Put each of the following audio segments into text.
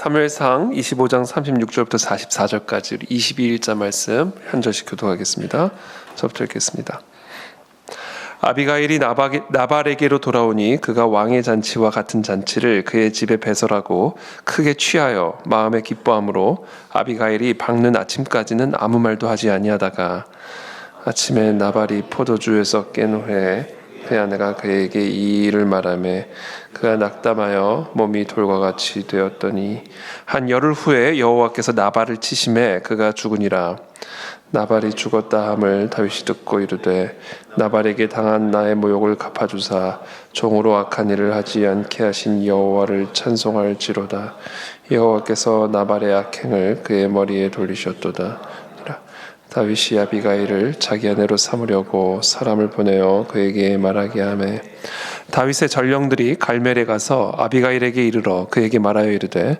사무엘상 25장 36절부터 44절까지 우리 22일자 말씀 한 절씩 교독하겠습니다. 저부터 읽겠습니다. 아비가일이 나발에게로 돌아오니 그가 왕의 잔치와 같은 잔치를 그의 집에 배설하고 크게 취하여 마음에 기뻐함으로 아비가일이 밝는 아침까지는 아무 말도 하지 아니하다가 아침에 나발이 포도주에서 깬 후에 그의 아내가 그에게 이 일을 말하며 그가 낙담하여 몸이 돌과 같이 되었더니 한 열흘 후에 여호와께서 나발을 치심에 그가 죽으니라. 나발이 죽었다 함을 다윗이 듣고 이르되 나발에게 당한 나의 모욕을 갚아주사 종으로 악한 일을 하지 않게 하신 여호와를 찬송할지로다. 여호와께서 나발의 악행을 그의 머리에 돌리셨도다. 다윗이 아비가일을 자기 아내로 삼으려고 사람을 보내어 그에게 말하게 하매 다윗의 전령들이 갈멜에 가서 아비가일에게 이르러 그에게 말하여 이르되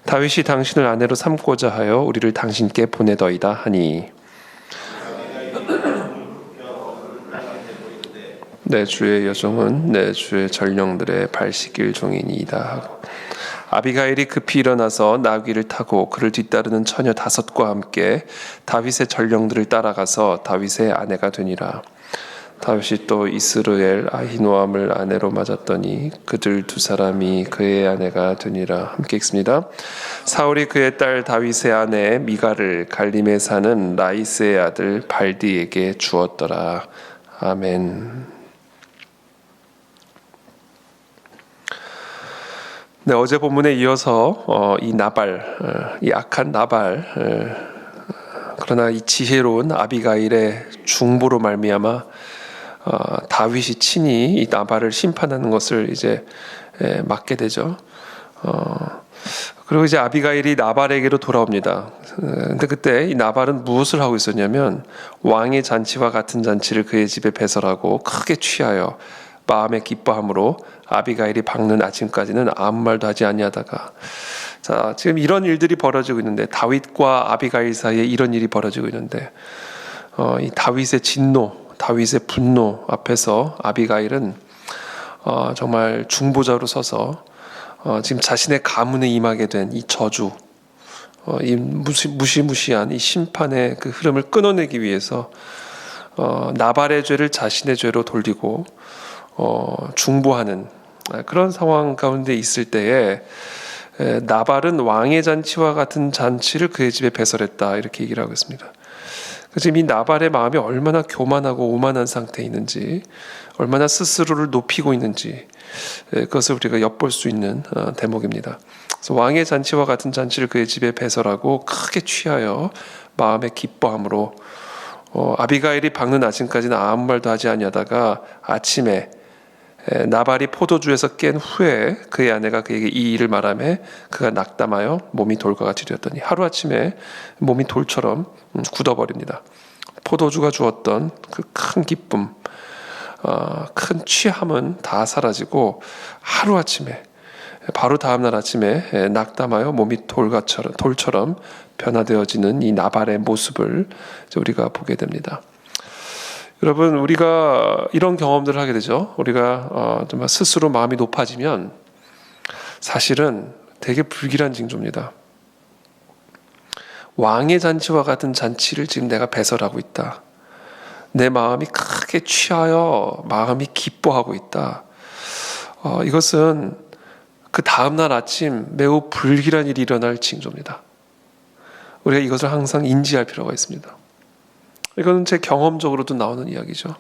다윗이 당신을 아내로 삼고자 하여 우리를 당신께 보내더이다 하니 내 주의 여종은 내 주의 전령들의 발시킬 종이니이다 하고 아비가일이 급히 일어나서 나귀를 타고 그를 뒤따르는 처녀 5과 함께 다윗의 전령들을 따라가서 다윗의 아내가 되니라. 다윗이 또 이스르엘 아히노암을 아내로 맞았더니 그들 2사람이 그의 아내가 되니라. 함께 읽습니다. 사울이 그의 딸 다윗의 아내 미가를 갈림에 사는 라이스의 아들 발디에게 주었더라. 아멘. 네, 어제 본문에 이어서 이 나발, 이 악한 나발, 그러나 이 지혜로운 아비가일의 중보로 말미암아 다윗이 친히 이 나발을 심판하는 것을 이제 맡게 되죠. 그리고 이제 아비가일이 나발에게로 돌아옵니다. 근데 그때 이 나발은 무엇을 하고 있었냐면 왕의 잔치와 같은 잔치를 그의 집에 배설하고 크게 취하여 마음에 기뻐함으로 아비가일이 밝는 아침까지는 아무 말도 하지 아니하다가 자 지금 이런 일들이 벌어지고 있는데 다윗과 아비가일 사이에 이런 일이 벌어지고 있는데 이 다윗의 진노, 다윗의 분노 앞에서 아비가일은 정말 중보자로 서서 지금 자신의 가문에 임하게 된 이 저주, 이 무시무시한 이 심판의 그 흐름을 끊어내기 위해서 나발의 죄를 자신의 죄로 돌리고 중보하는 그런 상황 가운데 있을 때에 나발은 왕의 잔치와 같은 잔치를 그의 집에 배설했다 이렇게 얘기를 하고 있습니다. 지금 이 나발의 마음이 얼마나 교만하고 오만한 상태에 있는지 얼마나 스스로를 높이고 있는지 그것을 우리가 엿볼 수 있는 대목입니다. 그래서 왕의 잔치와 같은 잔치를 그의 집에 배설하고 크게 취하여 마음에 기뻐함으로 아비가일이 밝는 아침까지는 아무 말도 하지 아니하다가 아침에 나발이 포도주에서 깬 후에 그의 아내가 그에게 이 일을 말하며 그가 낙담하여 몸이 돌과 같이 되었더니 하루아침에 몸이 돌처럼 굳어버립니다. 포도주가 주었던 그 큰 기쁨, 큰 취함은 다 사라지고 하루아침에 바로 다음날 아침에 낙담하여 몸이 돌처럼 변화되어지는 이 나발의 모습을 우리가 보게 됩니다. 여러분, 우리가 이런 경험들을 하게 되죠. 우리가 정말 스스로 마음이 높아지면 사실은 되게 불길한 징조입니다. 왕의 잔치와 같은 잔치를 지금 내가 배설하고 있다. 내 마음이 크게 취하여 마음이 기뻐하고 있다. 이것은 그 다음날 아침 매우 불길한 일이 일어날 징조입니다. 우리가 이것을 항상 인지할 필요가 있습니다. 이건 제 경험적으로도 나오는 이야기죠.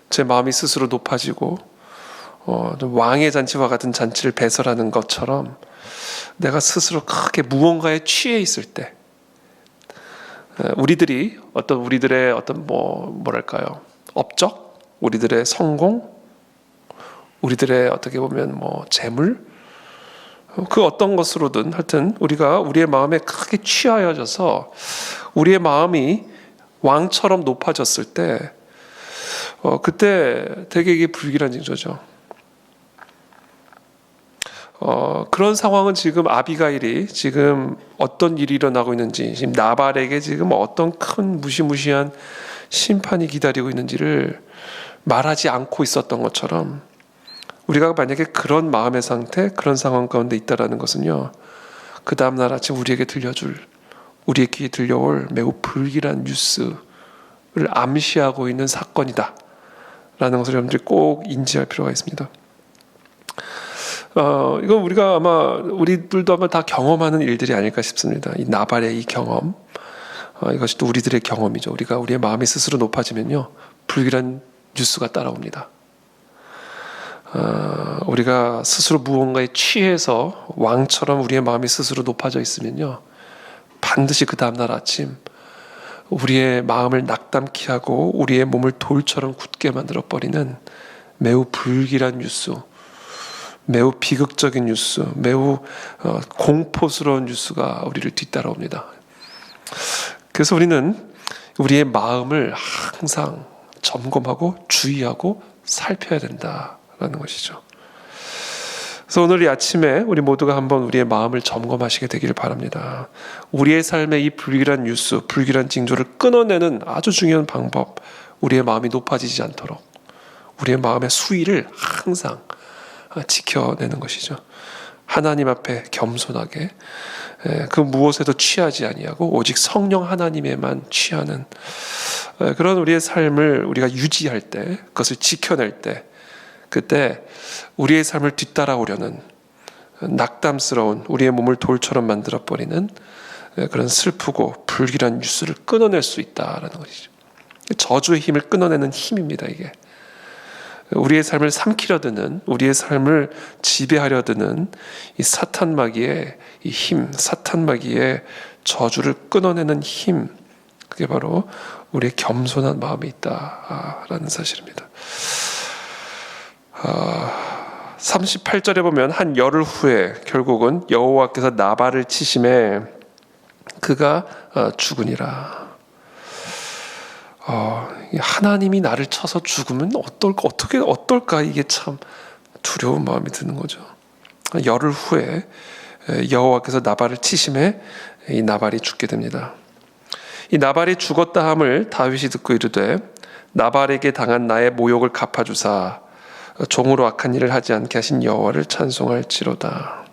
제 마음이 스스로 높아지고 왕의 잔치와 같은 잔치를 배설하는 것처럼 내가 스스로 크게 무언가에 취해 있을 때 우리들의 어떤 뭐랄까요? 업적, 우리들의 성공, 우리들의 어떻게 보면 재물, 그 어떤 것으로든 하여튼 우리가 우리의 마음에 크게 취하여져서 우리의 마음이 왕처럼 높아졌을 때 그때 되게 이게 불길한 징조죠. 그런 상황은 지금 아비가일이 지금 어떤 일이 일어나고 있는지 지금 나발에게 지금 어떤 큰 무시무시한 심판이 기다리고 있는지를 말하지 않고 있었던 것처럼 우리가 만약에 그런 마음의 상태, 그런 상황 가운데 있다라는 것은요, 그 다음날 아침 우리에게 우리의 귀에 들려올 매우 불길한 뉴스를 암시하고 있는 사건이다 라는 것을 여러분들이 꼭 인지할 필요가 있습니다. 이건 우리들도 아마 다 경험하는 일들이 아닐까 싶습니다. 이 나발의 이 경험, 이것이 또 우리들의 경험이죠. 우리의 마음이 스스로 높아지면요, 불길한 뉴스가 따라옵니다. 우리가 스스로 무언가에 취해서 왕처럼 우리의 마음이 스스로 높아져 있으면요, 반드시 그 다음날 아침 우리의 마음을 낙담케 하고 우리의 몸을 돌처럼 굳게 만들어버리는 매우 불길한 뉴스, 매우 비극적인 뉴스, 매우 공포스러운 뉴스가 우리를 뒤따라옵니다. 그래서 우리는 우리의 마음을 항상 점검하고 주의하고 살펴야 된다라는 것이죠. 그래서 오늘 이 아침에 우리 모두가 한번 우리의 마음을 점검하시게 되기를 바랍니다. 우리의 삶의 이 불길한 뉴스, 불길한 징조를 끊어내는 아주 중요한 방법, 우리의 마음이 높아지지 않도록 우리의 마음의 수위를 항상 지켜내는 것이죠. 하나님 앞에 겸손하게, 그 무엇에도 취하지 아니하고 오직 성령 하나님에만 취하는 그런 우리의 삶을 우리가 유지할 때, 그것을 지켜낼 때, 그때 우리의 삶을 뒤따라오려는 낙담스러운 우리의 몸을 돌처럼 만들어버리는 그런 슬프고 불길한 뉴스를 끊어낼 수 있다라는 것이죠. 저주의 힘을 끊어내는 힘입니다. 이게 우리의 삶을 삼키려 드는, 우리의 삶을 지배하려 드는 이 사탄 마귀의 이 힘, 사탄 마귀의 저주를 끊어내는 힘, 그게 바로 우리의 겸손한 마음이 있다라는 사실입니다. 38절에 보면 한 열흘 후에 결국은 여호와께서 나발을 치심에 그가 죽으니라. 하나님이 나를 쳐서 죽으면 어떨까? 이게 참 두려운 마음이 드는 거죠. 열흘 후에 여호와께서 나발을 치심에 이 나발이 죽게 됩니다. 이 나발이 죽었다 함을 다윗이 듣고 이르되 나발에게 당한 나의 모욕을 갚아주사 종으로 악한 일을 하지 않게 하신 여호와를 찬송할지로다.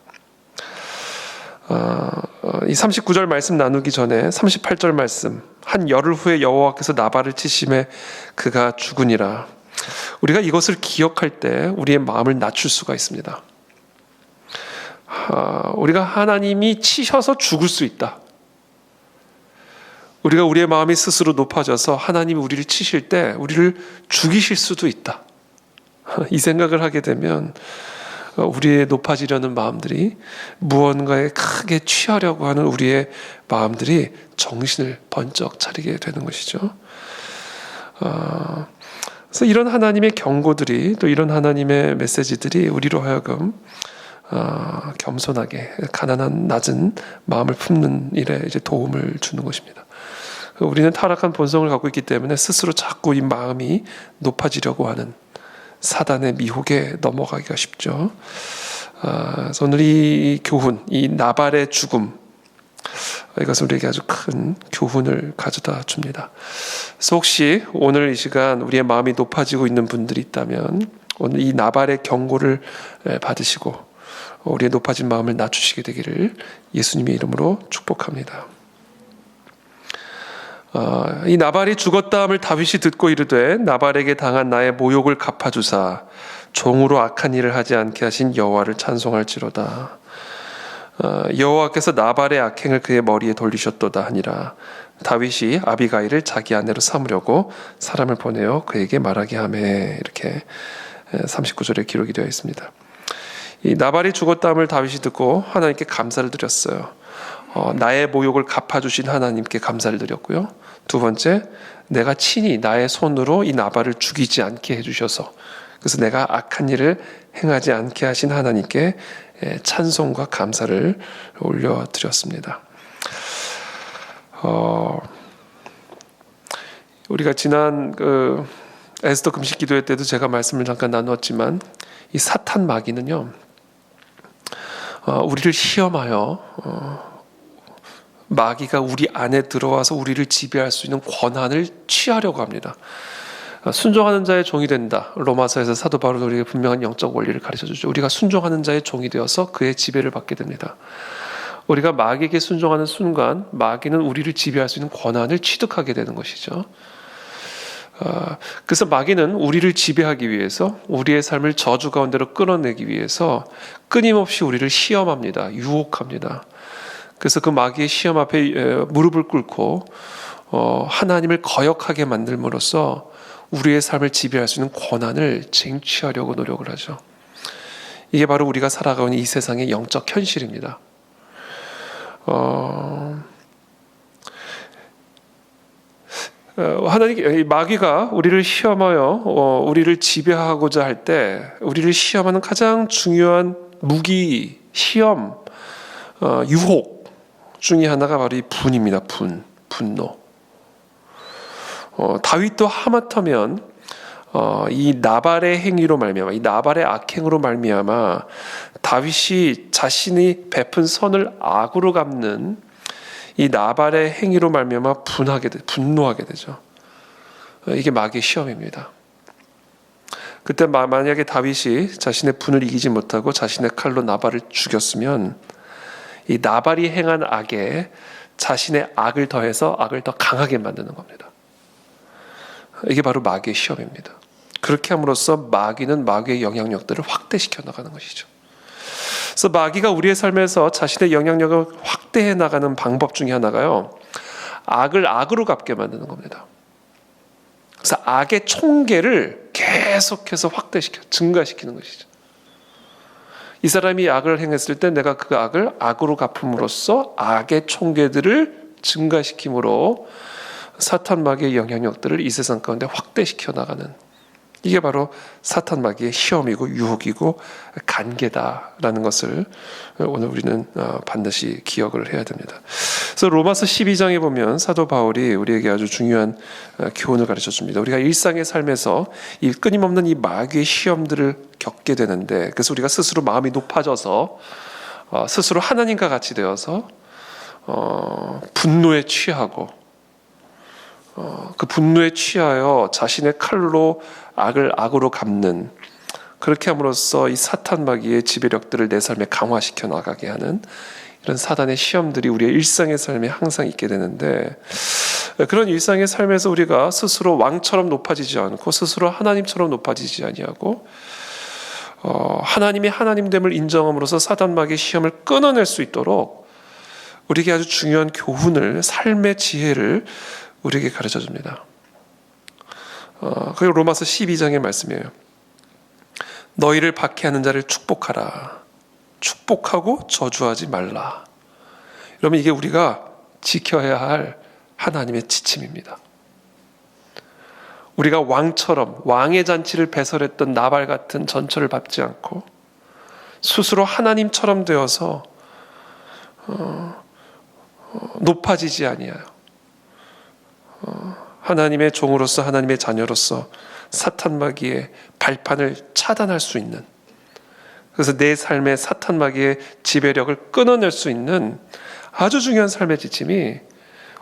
이 39절 말씀 나누기 전에 38절 말씀, 한 열흘 후에 여호와께서 나발을 치심에 그가 죽으니라. 우리가 이것을 기억할 때 우리의 마음을 낮출 수가 있습니다. 우리가 하나님이 치셔서 죽을 수 있다. 우리가 우리의 마음이 스스로 높아져서 하나님이 우리를 치실 때 우리를 죽이실 수도 있다. 이 생각을 하게 되면 우리의 높아지려는 마음들이, 무언가에 크게 취하려고 하는 우리의 마음들이 정신을 번쩍 차리게 되는 것이죠. 그래서 이런 하나님의 경고들이, 또 이런 하나님의 메시지들이 우리로 하여금 겸손하게 가난한 낮은 마음을 품는 일에 이제 도움을 주는 것입니다. 우리는 타락한 본성을 갖고 있기 때문에 스스로 자꾸 이 마음이 높아지려고 하는 사단의 미혹에 넘어가기가 쉽죠. 그래서 오늘 이 교훈, 이 나발의 죽음, 이것은 우리에게 아주 큰 교훈을 가져다 줍니다. 그래서 혹시 오늘 이 시간 우리의 마음이 높아지고 있는 분들이 있다면 오늘 이 나발의 경고를 받으시고 우리의 높아진 마음을 낮추시게 되기를 예수님의 이름으로 축복합니다. 이 나발이 죽었다 함을 다윗이 듣고 이르되 나발에게 당한 나의 모욕을 갚아주사 종으로 악한 일을 하지 않게 하신 여호와를 찬송할지로다. 여호와께서 나발의 악행을 그의 머리에 돌리셨도다 하니라. 다윗이 아비가일을 자기 아내로 삼으려고 사람을 보내어 그에게 말하게 하매, 이렇게 39절에 기록이 되어 있습니다. 이 나발이 죽었다 함을 다윗이 듣고 하나님께 감사를 드렸어요. 나의 모욕을 갚아주신 하나님께 감사를 드렸고요. 두 번째, 내가 친히 나의 손으로 이 나발을 죽이지 않게 해주셔서, 그래서 내가 악한 일을 행하지 않게 하신 하나님께 찬송과 감사를 올려드렸습니다. 우리가 지난 에스더 금식 기도회 때도 제가 말씀을 잠깐 나누었지만, 이 사탄 마귀는요, 우리를 시험하여 마귀가 우리 안에 들어와서 우리를 지배할 수 있는 권한을 취하려고 합니다. 순종하는 자의 종이 된다. 로마서에서 사도 바울은 우리에게 분명한 영적 원리를 가르쳐주죠. 우리가 순종하는 자의 종이 되어서 그의 지배를 받게 됩니다. 우리가 마귀에게 순종하는 순간 마귀는 우리를 지배할 수 있는 권한을 취득하게 되는 것이죠. 그래서 마귀는 우리를 지배하기 위해서, 우리의 삶을 저주 가운데로 끌어내기 위해서 끊임없이 우리를 시험합니다. 유혹합니다. 그래서 그 마귀의 시험 앞에 무릎을 꿇고 하나님을 거역하게 만들므로써 우리의 삶을 지배할 수 있는 권한을 쟁취하려고 노력을 하죠. 이게 바로 우리가 살아가는 이 세상의 영적 현실입니다. 하나님, 마귀가 우리를 시험하여 우리를 지배하고자 할 때 우리를 시험하는 가장 중요한 무기, 시험, 유혹 중에 하나가 바로 이 분입니다. 분노. 다윗도 하마터면 이 나발의 행위로 말미암아, 이 나발의 악행으로 말미암아 다윗이 자신이 베푼 선을 악으로 갚는 이 나발의 행위로 말미암아 분노하게 되죠. 이게 마귀의 시험입니다. 그때 만약에 다윗이 자신의 분을 이기지 못하고 자신의 칼로 나발을 죽였으면 이 나발이 행한 악에 자신의 악을 더해서 악을 더 강하게 만드는 겁니다. 이게 바로 마귀의 시험입니다. 그렇게 함으로써 마귀는 마귀의 영향력들을 확대시켜 나가는 것이죠. 그래서 마귀가 우리의 삶에서 자신의 영향력을 확대해 나가는 방법 중에 하나가요, 악을 악으로 갚게 만드는 겁니다. 그래서 악의 총계를 계속해서 증가시키는 것이죠. 이 사람이 악을 행했을 때 내가 그 악을 악으로 갚음으로써 악의 총계들을 증가시킴으로 사탄 마귀의 영향력들을 이 세상 가운데 확대시켜 나가는, 이게 바로 사탄 마귀의 시험이고 유혹이고 간계다라는 것을 오늘 우리는 반드시 기억을 해야 됩니다. 그래서 로마서 12장에 보면 사도 바울이 우리에게 아주 중요한 교훈을 가르쳐 줍니다. 우리가 일상의 삶에서 이 끊임없는 이 마귀의 시험들을 겪게 되는데, 그래서 우리가 스스로 마음이 높아져서 스스로 하나님과 같이 되어서 분노에 취하고 그 분노에 취하여 자신의 칼로 악을 악으로 갚는, 그렇게 함으로써 이 사탄 마귀의 지배력들을 내 삶에 강화시켜 나가게 하는 이런 사단의 시험들이 우리의 일상의 삶에 항상 있게 되는데, 그런 일상의 삶에서 우리가 스스로 왕처럼 높아지지 않고 스스로 하나님처럼 높아지지 아니하고 하나님의 하나님됨을 인정함으로써 사단 마귀의 시험을 끊어낼 수 있도록 우리에게 아주 중요한 교훈을, 삶의 지혜를 우리에게 가르쳐 줍니다. 그리고 로마서 12장의 말씀이에요. 너희를 박해하는 자를 축복하라. 축복하고 저주하지 말라. 여러분, 이게 우리가 지켜야 할 하나님의 지침입니다. 우리가 왕처럼 왕의 잔치를 배설했던 나발 같은 전처를 밟지 않고 스스로 하나님처럼 되어서 높아지지 아니하여 하나님의 종으로서, 하나님의 자녀로서 사탄 마귀의 발판을 차단할 수 있는, 그래서 내 삶의 사탄 마귀의 지배력을 끊어낼 수 있는 아주 중요한 삶의 지침이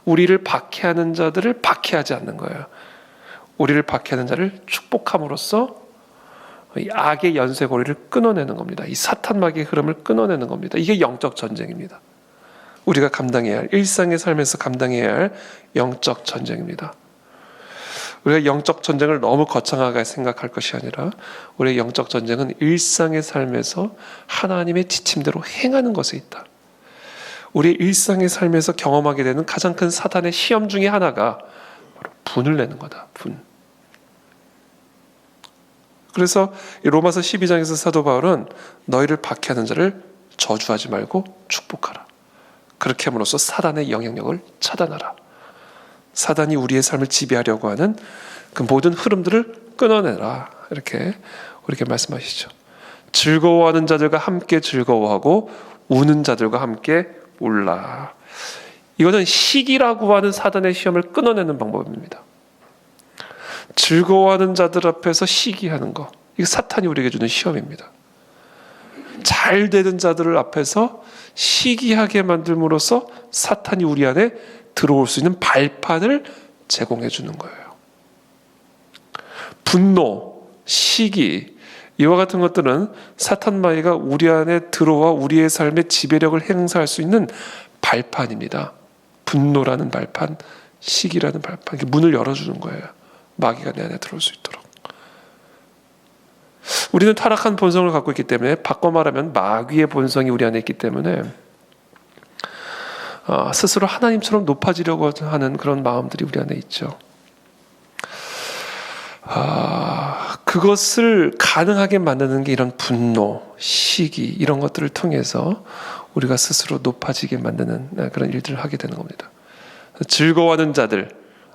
우리를 박해하는 자들을 박해하지 않는 거예요. 우리를 박해하는 자를 축복함으로써 이 악의 연쇄고리를 끊어내는 겁니다. 이 사탄 마귀의 흐름을 끊어내는 겁니다. 이게 영적 전쟁입니다. 우리가 감당해야 할, 일상의 삶에서 감당해야 할 영적 전쟁입니다. 우리가 영적 전쟁을 너무 거창하게 생각할 것이 아니라 우리의 영적 전쟁은 일상의 삶에서 하나님의 지침대로 행하는 것에 있다. 우리의 일상의 삶에서 경험하게 되는 가장 큰 사탄의 시험 중에 하나가 바로 분을 내는 거다. 분. 그래서 로마서 12장에서 사도 바울은 너희를 박해하는 자를 저주하지 말고 축복하라. 그렇게 함으로써 사단의 영향력을 차단하라. 사단이 우리의 삶을 지배하려고 하는 그 모든 흐름들을 끊어내라. 이렇게 우리에게 말씀하시죠. 즐거워하는 자들과 함께 즐거워하고 우는 자들과 함께 울라. 이거는 시기라고 하는 사단의 시험을 끊어내는 방법입니다. 즐거워하는 자들 앞에서 시기하는 거, 이게 사탄이 우리에게 주는 시험입니다. 잘 되는 자들을 앞에서 시기하게 만들므로써 사탄이 우리 안에 들어올 수 있는 발판을 제공해 주는 거예요. 분노, 시기, 이와 같은 것들은 사탄 마귀가 우리 안에 들어와 우리의 삶에 지배력을 행사할 수 있는 발판입니다. 분노라는 발판, 시기라는 발판, 문을 열어주는 거예요. 마귀가 내 안에 들어올 수 있도록. 우리는 타락한 본성을 갖고 있기 때문에, 바꿔 말하면 마귀의 본성이 우리 안에 있기 때문에 스스로 하나님처럼 높아지려고 하는 그런 마음들이 우리 안에 있죠. 그것을 가능하게 만드는 게 이런 분노, 시기, 이런 것들을 통해서 우리가 스스로 높아지게 만드는 그런 일들을 하게 되는 겁니다. 즐거워하는 자들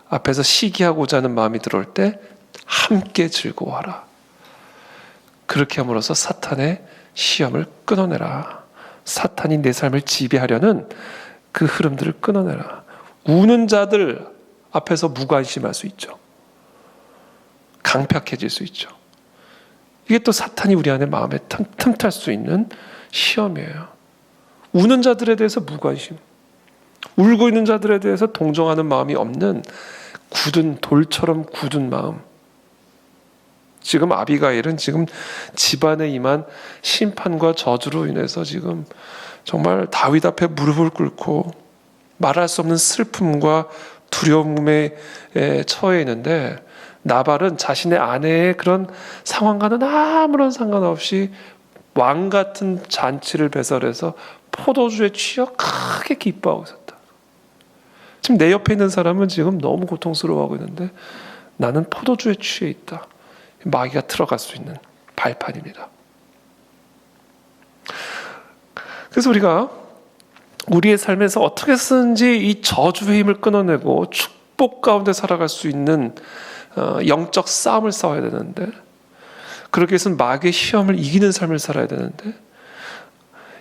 앞에서 시기하고자 하는 마음이 들어올 때 함께 즐거워하라. 그렇게 함으로써 사탄의 시험을 끊어내라. 사탄이 내 삶을 지배하려는 그 흐름들을 끊어내라. 우는 자들 앞에서 무관심할 수 있죠. 강팍해질 수 있죠. 이게 또 사탄이 우리 안에 마음에 틈탈 수 있는 시험이에요. 우는 자들에 대해서 무관심, 울고 있는 자들에 대해서 동정하는 마음이 없는 굳은 돌처럼 굳은 마음. 지금 아비가일은 지금 집안에 임한 심판과 저주로 인해서 지금 정말 다윗 앞에 무릎을 꿇고 말할 수 없는 슬픔과 두려움에 처해 있는데, 나발은 자신의 아내의 그런 상황과는 아무런 상관없이 왕 같은 잔치를 배설해서 포도주에 취해 크게 기뻐하고 있었다. 지금 내 옆에 있는 사람은 지금 너무 고통스러워하고 있는데 나는 포도주에 취해 있다. 마귀가 들어갈 수 있는 발판입니다. 그래서 우리가 우리의 삶에서 어떻게 쓰는지 이 저주의 힘을 끊어내고 축복 가운데 살아갈 수 있는 영적 싸움을 싸워야 되는데, 그렇게 해서 마귀의 시험을 이기는 삶을 살아야 되는데,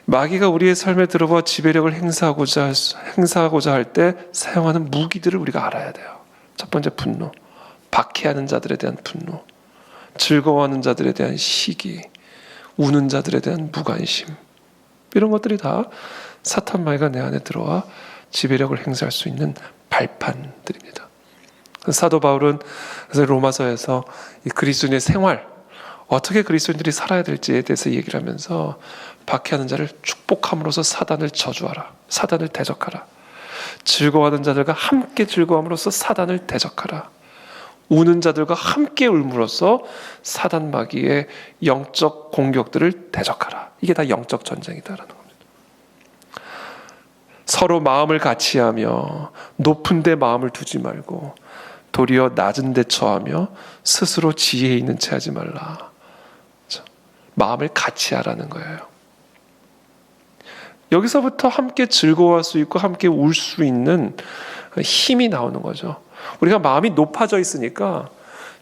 마귀가 우리의 삶에 들어와 지배력을 행사하고자 할 때 사용하는 무기들을 우리가 알아야 돼요. 첫 번째, 분노, 박해하는 자들에 대한 분노, 즐거워하는 자들에 대한 시기, 우는 자들에 대한 무관심, 이런 것들이 다 사탄 마귀가 내 안에 들어와 지배력을 행사할 수 있는 발판들입니다. 사도 바울은 그래서 로마서에서 이 그리스도인의 생활, 어떻게 그리스도인들이 살아야 될지에 대해서 얘기를 하면서, 박해하는 자를 축복함으로써 사단을 저주하라, 사단을 대적하라. 즐거워하는 자들과 함께 즐거움으로써 사단을 대적하라. 우는 자들과 함께 울므로써 사단 마귀의 영적 공격들을 대적하라. 이게 다 영적 전쟁이다라는 겁니다. 서로 마음을 같이하며 높은 데 마음을 두지 말고 도리어 낮은 데 처하며 스스로 지혜 있는 채 하지 말라. 마음을 같이 하라는 거예요. 여기서부터 함께 즐거워할 수 있고 함께 울 수 있는 힘이 나오는 거죠. 우리가 마음이 높아져 있으니까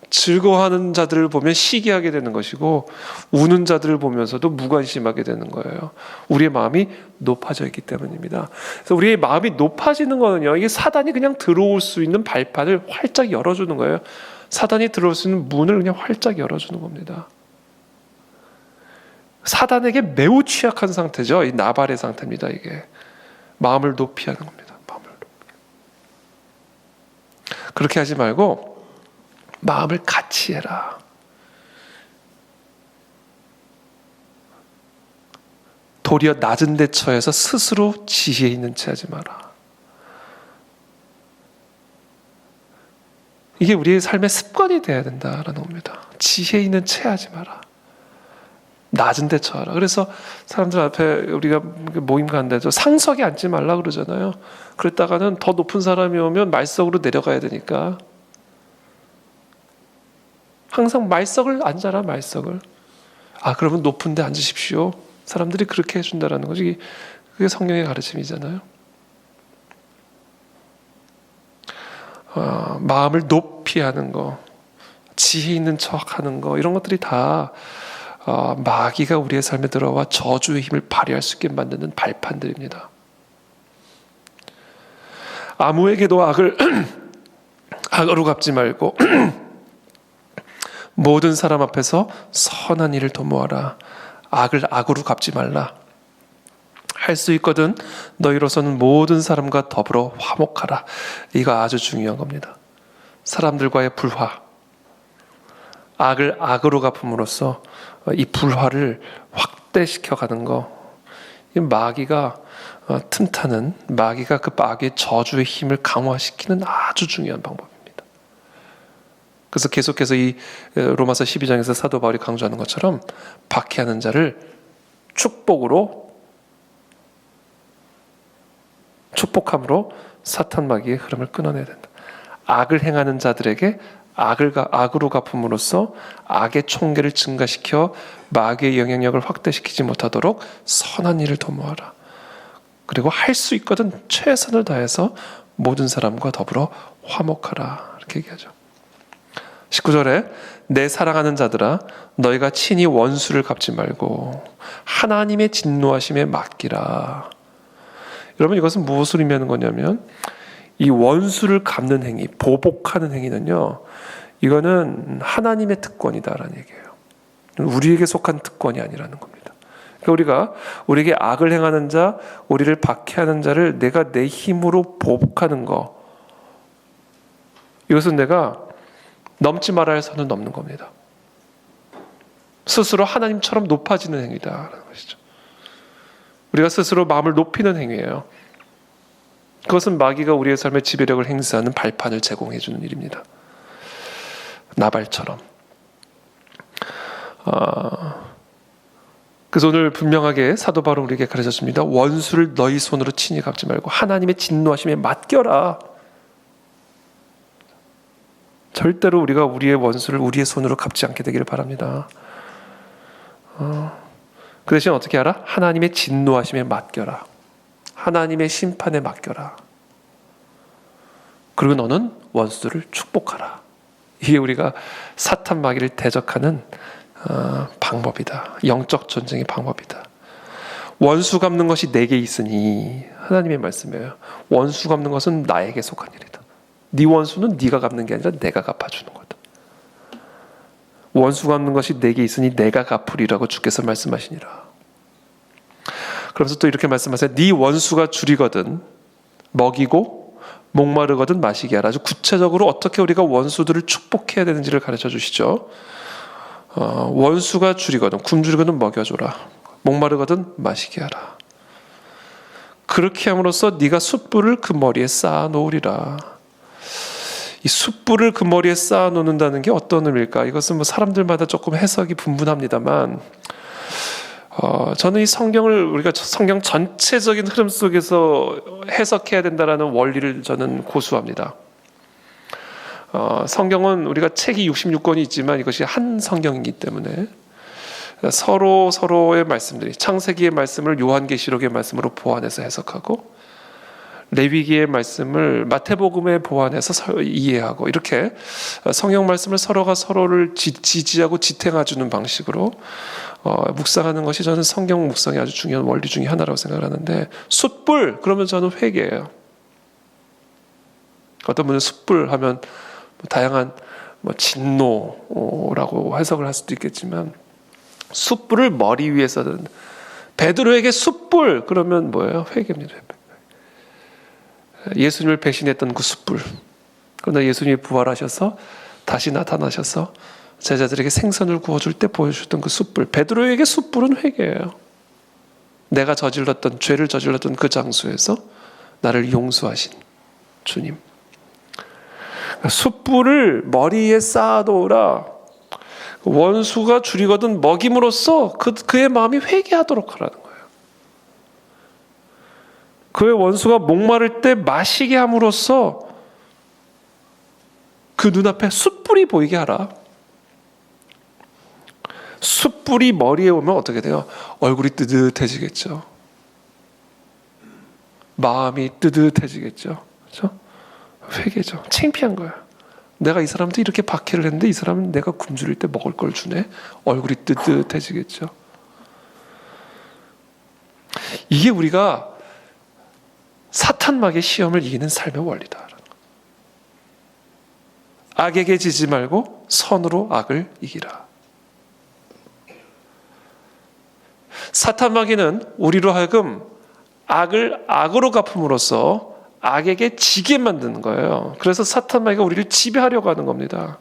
즐거워하는 자들을 보면 시기하게 되는 것이고, 우는 자들을 보면서도 무관심하게 되는 거예요. 우리의 마음이 높아져 있기 때문입니다. 그래서 우리의 마음이 높아지는 거는요, 이게 사단이 그냥 들어올 수 있는 발판을 활짝 열어주는 거예요. 사단이 들어올 수 있는 문을 그냥 활짝 열어주는 겁니다. 사단에게 매우 취약한 상태죠. 이 나발의 상태입니다. 이게 마음을 높이 하는 겁니다. 마음을 높이. 그렇게 하지 말고 마음을 같이 해라. 도리어 낮은 데 처해서 스스로 지혜 있는 채 하지 마라. 이게 우리의 삶의 습관이 돼야 된다라는 겁니다. 지혜 있는 채 하지 마라. 낮은 데 처하라. 그래서 사람들 앞에 우리가 모임 가는데도 상석에 앉지 말라 그러잖아요. 그랬다가는 더 높은 사람이 오면 말석으로 내려가야 되니까 항상 말석을 앉아라, 말석을. 그러면 높은 데 앉으십시오. 사람들이 그렇게 해준다라는 거지. 그게 성경의 가르침이잖아요. 마음을 높이 하는 거, 지혜 있는 척하는 거, 이런 것들이 다 마귀가 우리의 삶에 들어와 저주의 힘을 발휘할 수 있게 만드는 발판들입니다. 아무에게도 악을 악으로 갚지 말고 모든 사람 앞에서 선한 일을 도모하라. 악을 악으로 갚지 말라. 할 수 있거든 너희로서는 모든 사람과 더불어 화목하라. 이거 아주 중요한 겁니다. 사람들과의 불화, 악을 악으로 갚음으로써 이 불화를 확대시켜 가는 거. 이 마귀가 틈타는, 마귀가 그 마귀의 저주의 힘을 강화시키는 아주 중요한 방법입니다. 그래서 계속해서 이 로마서 12장에서 사도 바울이 강조하는 것처럼 박해하는 자를 축복함으로 사탄 마귀의 흐름을 끊어내야 된다. 악을 행하는 자들에게 악으로 갚음으로써 악의 총계를 증가시켜 마귀의 영향력을 확대시키지 못하도록 선한 일을 도모하라. 그리고 할 수 있거든 최선을 다해서 모든 사람과 더불어 화목하라. 이렇게 얘기하죠. 19절에 내 사랑하는 자들아 너희가 친히 원수를 갚지 말고 하나님의 진노하심에 맡기라. 여러분, 이것은 무엇을 의미하는 거냐면 이 원수를 갚는 행위, 보복하는 행위는요, 이거는 하나님의 특권이다라는 얘기예요. 우리에게 속한 특권이 아니라는 겁니다. 그러니까 우리에게 악을 행하는 자, 우리를 박해하는 자를 내가 내 힘으로 보복하는 거, 이것은 내가 넘지 말아야 할 선을 넘는 겁니다. 스스로 하나님처럼 높아지는 행위다라는 것이죠. 우리가 스스로 마음을 높이는 행위예요. 그것은 마귀가 우리의 삶에 지배력을 행사하는 발판을 제공해 주는 일입니다. 나발처럼. 그래서 오늘 분명하게 사도 바울은 우리에게 가르쳤습니다. 원수를 너희 손으로 친히 갚지 말고 하나님의 진노하심에 맡겨라. 절대로 우리가 우리의 원수를 우리의 손으로 갚지 않게 되기를 바랍니다. 그 대신 어떻게 하라? 하나님의 진노하심에 맡겨라. 하나님의 심판에 맡겨라. 그리고 너는 원수들을 축복하라. 이게 우리가 사탄 마귀를 대적하는 방법이다. 영적 전쟁의 방법이다. 원수 갚는 것이 내게 있으니, 하나님의 말씀이에요. 원수 갚는 것은 나에게 속한 일이다. 네 원수는 네가 갚는 게 아니라 내가 갚아주는 거다. 원수 갚는 것이 내게 있으니 내가 갚으리라고 주께서 말씀하시니라. 그러면서 또 이렇게 말씀하세요. 네 원수가 줄이거든 먹이고 목마르거든 마시게 하라. 아주 구체적으로 어떻게 우리가 원수들을 축복해야 되는지를 가르쳐 주시죠. 원수가 줄이거든 굶주리거든 먹여줘라. 목마르거든 마시게 하라. 그렇게 함으로써 네가 숯불을 그 머리에 쌓아 놓으리라. 이 숯불을 그 머리에 쌓아 놓는다는 게 어떤 의미일까? 이것은 뭐 사람들마다 조금 해석이 분분합니다만, 저는 이 우리가 성경 전체적인 흐름 속에서 해석해야 된다라는 원리를 저는 고수합니다. 성경은 우리가 책이 66권이 있지만 이것이 한 성경이기 때문에 서로의 말씀들이, 창세기의 말씀을 요한계시록의 말씀으로 보완해서 해석하고 레위기의 말씀을 마태복음에 보완해서 이해하고, 이렇게 성경 말씀을 서로가 서로를 지지하고 지탱해주는 방식으로 묵상하는 것이 저는 성경 묵상의 아주 중요한 원리 중에 하나라고 생각을 하는데, 숯불 그러면 저는 회개예요. 어떤 분은 숯불 하면 다양한 진노라고 해석을 할 수도 있겠지만, 숯불을 머리 위에 써든 베드로에게 숯불 그러면 뭐예요? 회개입니다. 예수님을 배신했던 그 숯불, 그러나 예수님이 부활하셔서 다시 나타나셔서 제자들에게 생선을 구워줄 때 보여주셨던 그 숯불, 베드로에게 숯불은 회개예요. 내가 죄를 저질렀던 그 장소에서 나를 용서하신 주님. 숯불을 머리에 쌓아놓으라. 원수가 줄이거든 먹임으로써 그의 마음이 회개하도록 하라는 거예요. 그의 원수가 목마를 때 마시게 함으로써 그 눈앞에 숯불이 보이게 하라. 숯불이 머리에 오면 어떻게 돼요? 얼굴이 뜨뜻해지겠죠. 마음이 뜨뜻해지겠죠. 그렇죠? 회개죠. 창피한 거야. 내가 이 사람한테 이렇게 박해를 했는데 이 사람은 내가 굶주릴 때 먹을 걸 주네. 얼굴이 뜨뜻해지겠죠. 이게 우리가 사탄 마귀의 시험을 이기는 삶의 원리다. 악에게 지지 말고 선으로 악을 이기라. 사탄 마귀는 우리로 하여금 악을 악으로 갚음으로써 악에게 지게 만드는 거예요. 그래서 사탄 마귀가 우리를 지배하려고 하는 겁니다.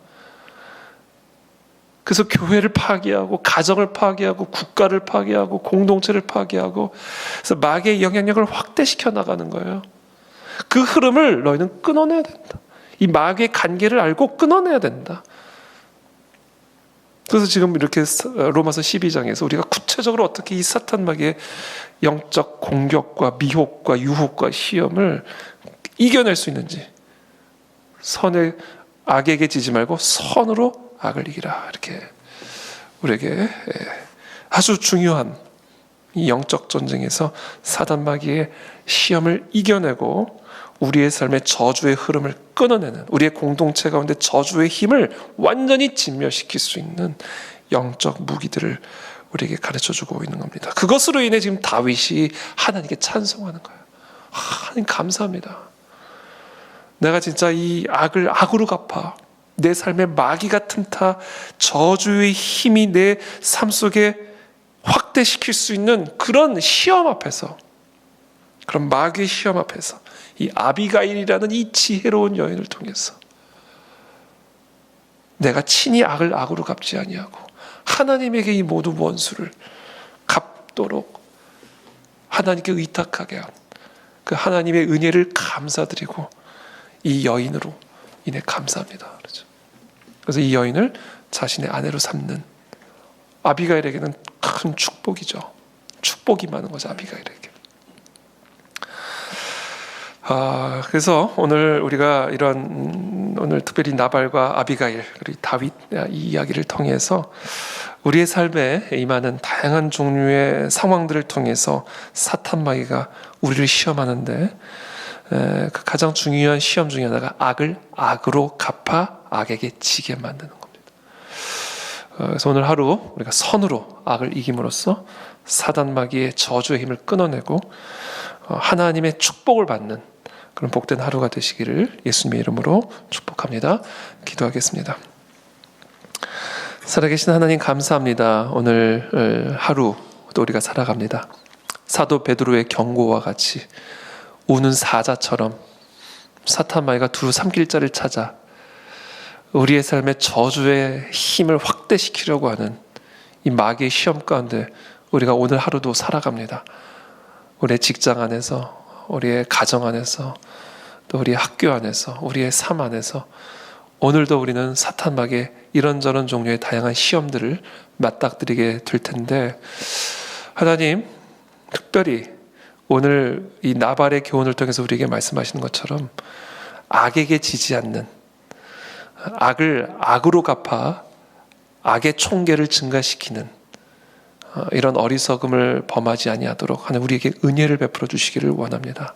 그래서 교회를 파괴하고 가정을 파괴하고 국가를 파괴하고 공동체를 파괴하고 그래서 마귀의 영향력을 확대시켜 나가는 거예요. 그 흐름을 너희는 끊어내야 된다. 이 마귀의 관계를 알고 끊어내야 된다. 그래서 지금 이렇게 로마서 12장에서 우리가 구체적으로 어떻게 이 사탄 마귀의 영적 공격과 미혹과 유혹과 시험을 이겨낼 수 있는지, 선의 악에게 지지 말고 선으로 악을 이기라, 이렇게 우리에게 아주 중요한 이 영적 전쟁에서 사단 마귀의 시험을 이겨내고 우리의 삶의 저주의 흐름을 끊어내는, 우리의 공동체 가운데 저주의 힘을 완전히 진멸시킬 수 있는 영적 무기들을 우리에게 가르쳐주고 있는 겁니다. 그것으로 인해 지금 다윗이 하나님께 찬송하는 거예요. 하나님 감사합니다. 내가 진짜 이 악을 악으로 갚아 내 삶에 마귀가 틈타 저주의 힘이 내 삶 속에 확대시킬 수 있는 그런 시험 앞에서, 그런 마귀의 시험 앞에서 이 아비가일이라는 이 지혜로운 여인을 통해서 내가 친히 악을 악으로 갚지 아니하고 하나님에게 이 모든 원수를 갚도록 하나님께 의탁하게 한 그 하나님의 은혜를 감사드리고 이 여인으로 인해 감사합니다. 그렇죠? 그래서 이 여인을 자신의 아내로 삼는 아비가일에게는 큰 축복이죠. 축복이 많은 거죠, 아비가일에게. 그래서 오늘 우리가 오늘 특별히 나발과 아비가일 그리고 다윗 이 이야기를 통해서 우리의 삶에 임하는 다양한 종류의 상황들을 통해서 사탄 마귀가 우리를 시험하는데 그 가장 중요한 시험 중에 하나가 악을 악으로 갚아 악에게 지게 만드는 겁니다. 그래서 오늘 하루 우리가 선으로 악을 이김으로써 사단 마귀의 저주의 힘을 끊어내고 하나님의 축복을 받는 그런 복된 하루가 되시기를 예수님의 이름으로 축복합니다. 기도하겠습니다. 살아계신 하나님 감사합니다. 오늘 하루 또 우리가 살아갑니다. 사도 베드로의 경고와 같이 우는 사자처럼 사탄 마귀가 두루 삼킬 자를 찾아 우리의 삶에 저주의 힘을 확대시키려고 하는 이 마귀의 시험 가운데 우리가 오늘 하루도 살아갑니다. 우리의 직장 안에서, 우리의 가정 안에서, 또 우리의 학교 안에서, 우리의 삶 안에서 오늘도 우리는 사탄 마귀의 이런저런 종류의 다양한 시험들을 맞닥뜨리게 될 텐데 하나님 특별히 오늘 이 나발의 교훈을 통해서 우리에게 말씀하시는 것처럼 악에게 지지 않는, 악을 악으로 갚아 악의 총계를 증가시키는 이런 어리석음을 범하지 아니하도록 하는 우리에게 은혜를 베풀어 주시기를 원합니다.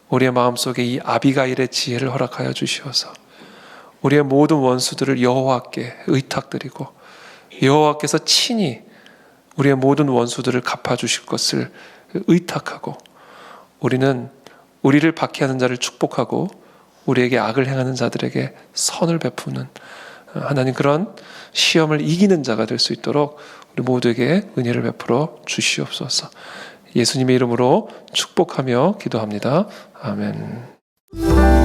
우리의 마음속에 이 아비가일의 지혜를 허락하여 주시어서 우리의 모든 원수들을 여호와께 의탁드리고 여호와께서 친히 우리의 모든 원수들을 갚아주실 것을 의탁하고 우리는 우리를 박해하는 자를 축복하고 우리에게 악을 행하는 자들에게 선을 베푸는 하나님 그런 시험을 이기는 자가 될 수 있도록 우리 모두에게 은혜를 베풀어 주시옵소서. 예수님의 이름으로 축복하며 기도합니다. 아멘.